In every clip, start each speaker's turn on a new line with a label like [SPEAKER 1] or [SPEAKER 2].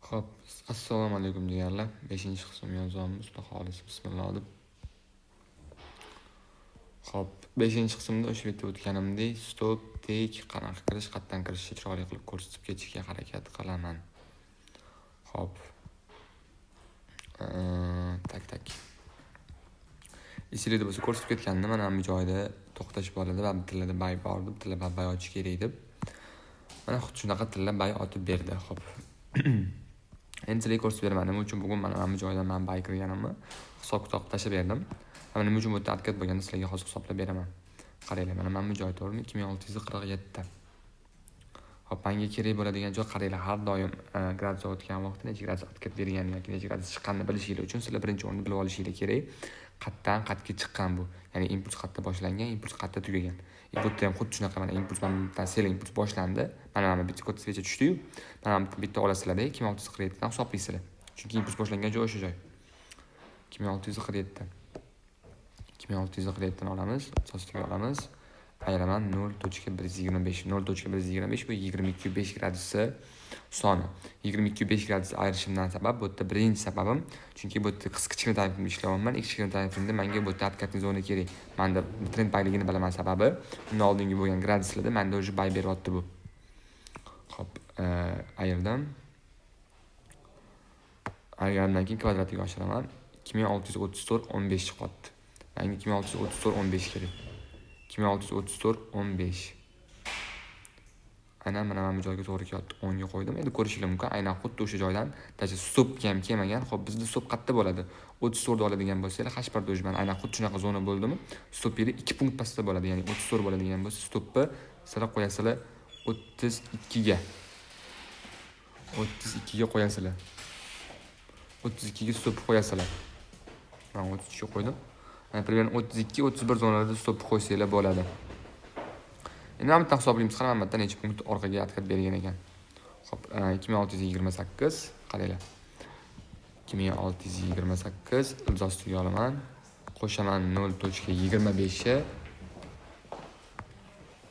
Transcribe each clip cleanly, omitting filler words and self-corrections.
[SPEAKER 1] Xo'p, assalomu alaykum deganlar. 5-qism yozamiz. Xudo xolis bismillah deb. Xo'p, 5-qismda o'sha yerda o'tganimdek stop, tek, qanaqa kirish, qayerdan kirishni chiroyli qilib ko'rsatib ketishga harakat qilaman. Xo'p. Tak. Esingizda bo'lsa ko'rsatib ketgandim, mana bu joyda to'xtash bo'ladi va tillarda bay bor deb, tillarda bay ochish kerak deb. Mana xuddi shunaqa tillar bay otib berdi. Xo'p. Endi sizlarga ko'rsatib beraman. Nima uchun bugun mana bu joydan men bay kirganimni hisob-kitob tashlab berdim. Nima uchun bu yerda adkat bo'lganda sizlarga hozir hisoblab beraman. Qaranglar, mana bu joy to'g'rimi? 2647. Hop, menga kerak bo'ladigan joy qaranglar, har doim gradus o'tgan vaqtda necha gradus adkat bergan yoki necha gradus chiqqanini bilishinglar uchun sizlar birinchi o'rinda bilib olishinglar kerak. Qayerdan qayerga chiqqan bu. Ya'ni impuls qayerda boshlangan, impuls qayerda tugagan. Bu yerda ham xuddi shunaqa mana impuls mana sel impuls boshlandi. Mana bitta ko'rsatuvgacha tushdi-yu. Mana bitta olasizlar-da 2647 dan hisoblaysizlar. Chunki impuls boshlangan joy o'sha joy. 2647. 2647 dan olamiz, sostiga olamiz. Ayiraman 0.125. 0.125 bu 22.5 gradusi soni. 22.5 gradus ayirishimdan sabab bu yerda birinchi sababim, chunki bu yerda kichkina tarifimda ishlayapman. Kichkina tarifimda menga bu yerda adkatning zona kerak. Menda trend bayligini bilaman sababi, undan oldingi bo'lgan graduslarda menda o'sha bay beryapti bu. Xo'p, ayirdim. Ayirgandan keyin kvadratiga oshiraman. 2634 15 chiqyapti. Menga 2634 15 kerak. 2634 15. Aynan mana bu joyga to'g'ri kelyapti. 10 ga qo'ydim. Endi ko'rishingiz mumkin. Aynan xuddi o'sha joydan tacha stopga ham kelmagan. Xo'p, bizda stop qayerda bo'ladi? 34 oladigan bo'lsanglar, H1 mana aynan xuddi shunaqa zona bo'ldimi? Stop yeri 2 punkt pastda bo'ladi. Ya'ni 34 bo'ladigan bo'lsa, stopni sizlar qo'yasizlar 32 ga. 32 ga qo'yasizlar. 32 ga stop qo'yasizlar. Men 32 ga qo'ydim. Примерно 32-31 zonalarda stop qo'ysanglar bo'ladi. Endi ham bitta hisoblaymiz. Qaraman bitta necha punkt orqaga adkat bergan ekan. Xo'p, 2628 qaranglar. 2628 ilzostiga olaman. Qo'shaman 0.25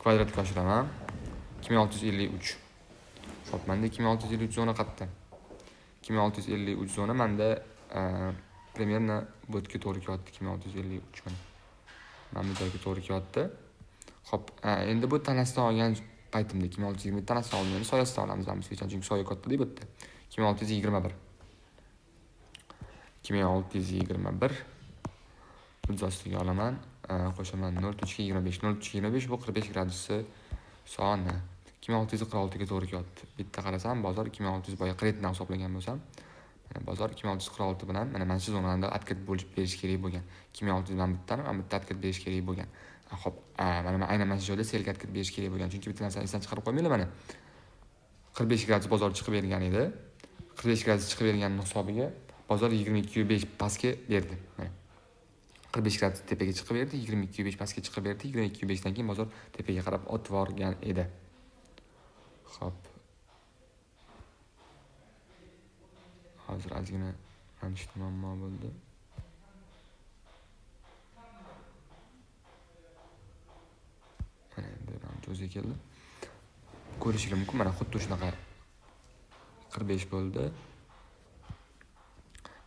[SPEAKER 1] kvadratga oshiraman. 2653. Xo'p, menda 2653 zona qayerda? 2653 zona menda примерно bu yerga to'g'ri kelyapti. 2653 mana. Mana bu joyga to'g'ri kelyapti. Xo'p, endi bu tanasidan olgan paytimda 2620 tanasidan olganda soyasidan olamiz biz hech chunki soya katta-da bu yerda. 2621. 2621 ilzostiga olaman. Qo'shaman 0.25. 0.25 bu 45 gradusi soni. 2646 ga to'g'ri kelyapti. Bitta qarasam bozor 2600 boya kreditdan hisoblagan bo'lsam, mana bozor 2646 bilan mana shu zonada adkat bo'lib berish kerak bo'lgan. 2600 dan bittani, mana bitta adkat berish kerak bo'lgan. Xo'p, mana aynan mana shu joyda selga adkat berish kerak bo'lgan. Chunki bitta narsani esdan chiqarib qo'ymanglar mana. 45 gradus bozor chiqib bergan edi. 45 gradus chiqib berganning hisobiga bozor 22.5 pastga berdi. Mana 45 gradus tepaga chiqib berdi, 22.5 pastga chiqib berdi. 22.5 dan keyin bozor tepaga qarab o'tib borgan edi. Xo'p. Hozir ozgina mana shu muammo bo'ldi. Mana endi o'ziga keldi. Ko'rishingiz mumkin, mana xuddi shunaqa 45 bo'ldi.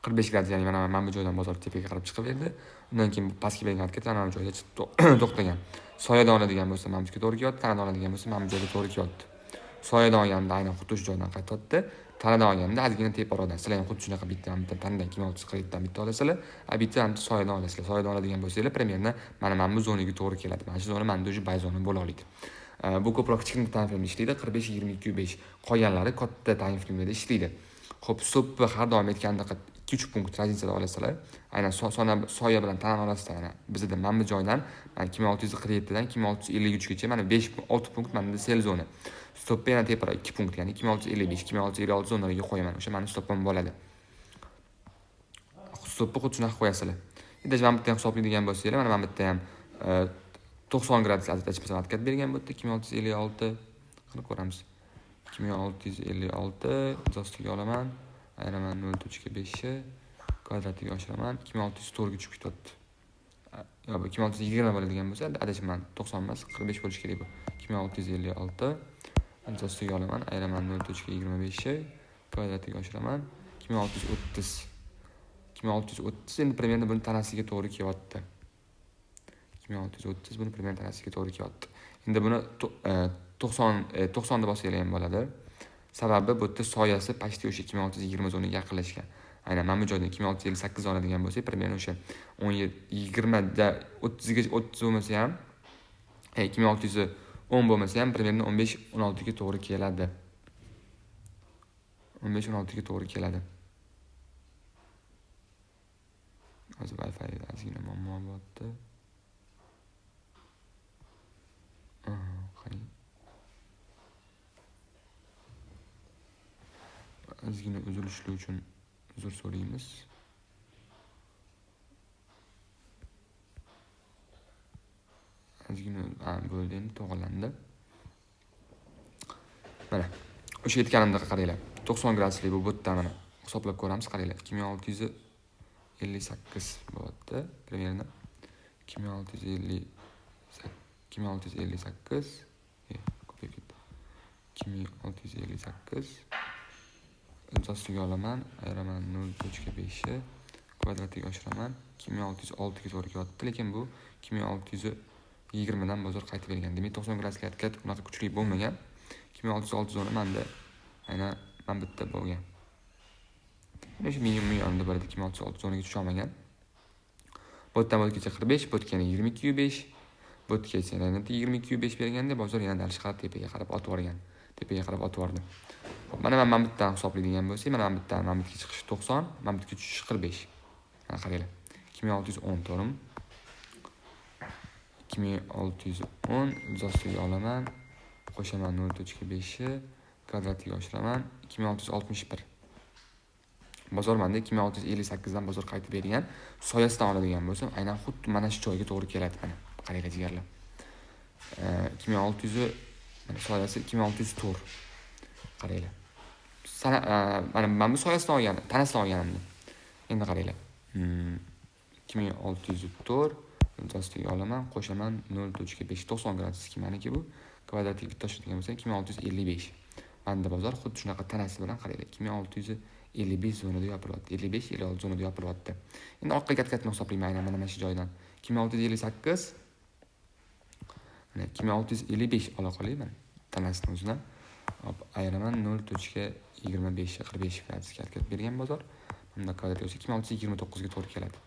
[SPEAKER 1] 45 gradus, ya'ni mana bu joydan bozor tepaga qarab chiqib berdi. Undan keyin pastga bergan adkat mana bu joyda to'xtagan. Soyadan oladigan bo'lsa, mana bunga to'g'ri kelyapti. Tanadan oladigan bo'lsa, mana bu joyga to'g'ri kelyapti. Soyadan olganda aynan xuddi shu joydan qaytyapti. Tanadan olganda ozgina teparoqdan. Sizlar ham xuddi shunaqa bitta tanadan 2640 dan bitta olasizlar. Bitta ham soyadan olasizlar. Soyadan oladigan bo'lsanglar, примерно mana bu zonaga to'g'ri keladi. Mana shu zona menda o'sha bay zona bo'la oladi. Bu ko'proq kichkina time frame ishlaydi. 45-22.5. Qolganlari katta time frame'da ishlaydi. Xo'p, stop har doim aytgandek 2-3 punkt raziyada olasizlar. Aynan soya bilan tana orasida mana bizda mana bu joydan 2647 dan 2653 gacha mana 5-6 punkt menda sel zona. Stop yana tepara 2 punkt, ya'ni 2655, 2656 zonalarga qo'yaman. O'sha meni stopim bo'ladi. Stopni xuddi shunaqa qo'yasizlar. Endi mana bitta ham hisoblaydigan bo'lsanglar, mana bitta ham 90 gradus azatachib adkat bergan bu yerda 2656 qilib ko'ramiz. 2656 zostiga olaman. Ayiraman 0.5 kvadratiga oshiraman. 2604 ga tushib ketyapti. Yo'q, 2620 bo'ladigan bo'lsa, adashman 90 emas, 45 bo'lish kerak bu. 2656 zostiga olaman. Ayiraman 0.25 kvadratiga oshiraman. 2630. 2630 endi примерно buni tanasiga to'g'ri kelyapti. 2630 buni примерно tanasiga to'g'ri kelyapti. Endi buni 90 deb olsanglar ham bo'ladi. Sababi bu yerda soyasi почти o'sha 2620 zonaga yaqinlashgan. Aynan mana bu joydan 2658 oladigan bo'lsak, примерно o'sha 20 da 30 ga 30 bo'lmasa ham 2610 bo'lmasa ham примерно 15-16 ga to'g'ri keladi. 15-16 ga to'g'ri keladi. Hozir Wi-Fi ozgina muammo bo'lyapti. Qarang. Ozgina uzilishlar uchun uzr so'raymiz. Ozgina bo'ldi, endi to'g'rilandi. Mana o'sha aytganimdek qaranglar. 90 gradusli bu yerda mana hisoblab ko'ramiz, qaranglar. 2658 bo'lyapti. Примерно 2658 ko'payib ketdi. 2658 imzosiga olaman, ayiraman 0.5 kvadratiga oshiraman. 2606 ga to'g'ri kelyapti, lekin bu 2620 dan bozor qaytib bergan. Demak 90 gradusli harakat unaqa kuchli bo'lmagan. 2606 zona menda aynan mana bu yerda bo'lgan. Mana shu minimum yonida bo'ladi, 2606 zonaga tusha olmagan. Bu yerdan bu yergacha 45, bu yerga 22.5, bu yergacha yana 22.5 berganda bozor yana dalish qarab tepaga qarab otib yuborgan. Tepaga qarab otib yubordi. Xo'p, mana bu yerdan hisoblaydigan bo'lsak, mana bu yerdan mana bu yerga chiqish 90, mana bu yerga tushish 45. Mana qaranglar. 2610 to'g'rimi? 2610 imzosiga olaman, qo'shaman 0.5 kvadratiga oshiraman, 2661. Bozor menda 2658 dan bozor qaytib bergan. Soyasidan oladigan bo'lsam, aynan xuddi mana shu joyga to'g'ri keladi mana. Qaranglar jigarlar. 2600 mana soyasi 2604. Qaranglar. Mana bu soyasidan olgan, tanasidan olganimda. Endi qaranglar. 2604 imzosiga olaman, qo'shaman 0.5 90 gradusga maniki bu kvadratiga bitta oshiradigan bo'lsa 2655. Manda bozor xuddi shunaqa tanasi bilan qaranglar. 2655 zonada yopilyapti. 55-56 zonada yopilyapti. Endi orqaga kat-katni hisoblayman aynan mana shu joydan. 2658 mana 2655 ola qolayman. Tanasining o'zidan hop ayiraman 0.25 45 gradusga harakat bergan bozor. Bunda kvadrat bo'lsa 2629 ga to'g'ri keladi.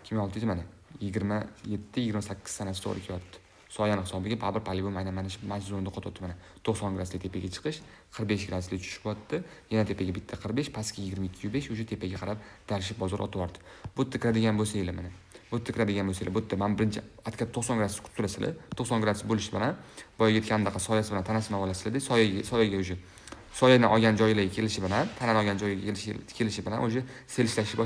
[SPEAKER 1] 2600 mana 27-28 sanasi to'g'ri kelyapti. Soyani hisobiga baribir polibom aynan mana shu zonada qo'tyapti mana. 90 gradusli tepaga chiqish, 45 gradusli tushish bo'lyapti. Yana tepaga bitta 45, pastga 22.5 o'sha tepaga qarab darishib bozor otib yubordi. Bu yerda kiradigan bo'lsanglar mana. Bu yerda kiradigan bo'lsanglar, bu yerda men birinchi atkat 90 gradus kutib turasizlar. 90 gradus bo'lish bilan boyaga aytgandaqa soyasi bilan tanasini olasizlar-da, soyaga o'sha soyani olgan joylarga kelishi bilan, tanani olgan joyga kelishi bilan o'sha selishlashni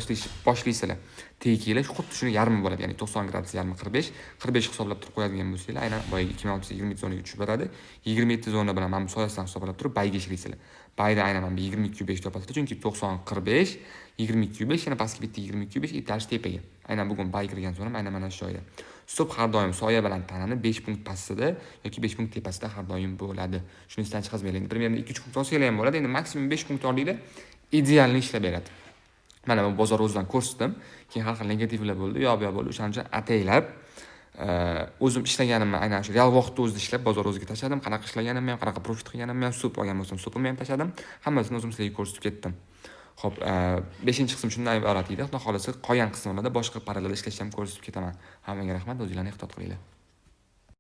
[SPEAKER 1] boshlaysizlar. Teginglar xuddi shuni yarmi bo'ladi, ya'ni 90 gradus yarmi 45, 45 hisoblab turib qo'yadigan bo'lsanglar, aynan boyaga 2620 zonaga tushib beradi. 27 zona bilan mana bu soyasidan hisoblab turib bayga ishlaysizlar. Bayda aynan mana bu 22.5 topasizlar, chunki 90 45, 22.5 yana pastga bitta 22.5 italish tepaga. Aynan bugun bay kirgan zona aynan mana shu joyda. Stop har doim soya bilan tanani 5 punkt pastida yoki 5 punkt tepasida har doim bo'ladi. Shuni esdan chiqarmanglar. Примерно 2 punkt olsanglar ham bo'ladi. Endi maksimum 5 punkt olinglar, idealni ishlab beradi. Mana bu bozor o'zidan ko'rsatdim. Keyin har xil negativlar bo'ldi, yo'q bo'ldi. O'shaning uchun ataylab o'zim ishlaganimni aynan shu real vaqtda o'zida ishlab bozor o'ziga tashladim. Qanaqa ishlaganimni ham, qanaqa profit qilganimni ham, sup olgan bo'lsam, supimni ham tashladim. Hammasini o'zim sizlarga ko'rsatib ketdim. Xo'p, 5-qism shundan iborat edi. Xudo xolasa qolgan qismlarda boshqa parallel ishlashni ham ko'rsatib ketaman. Hammaga rahmat, o'zinglarni ehtiyot qilinglar.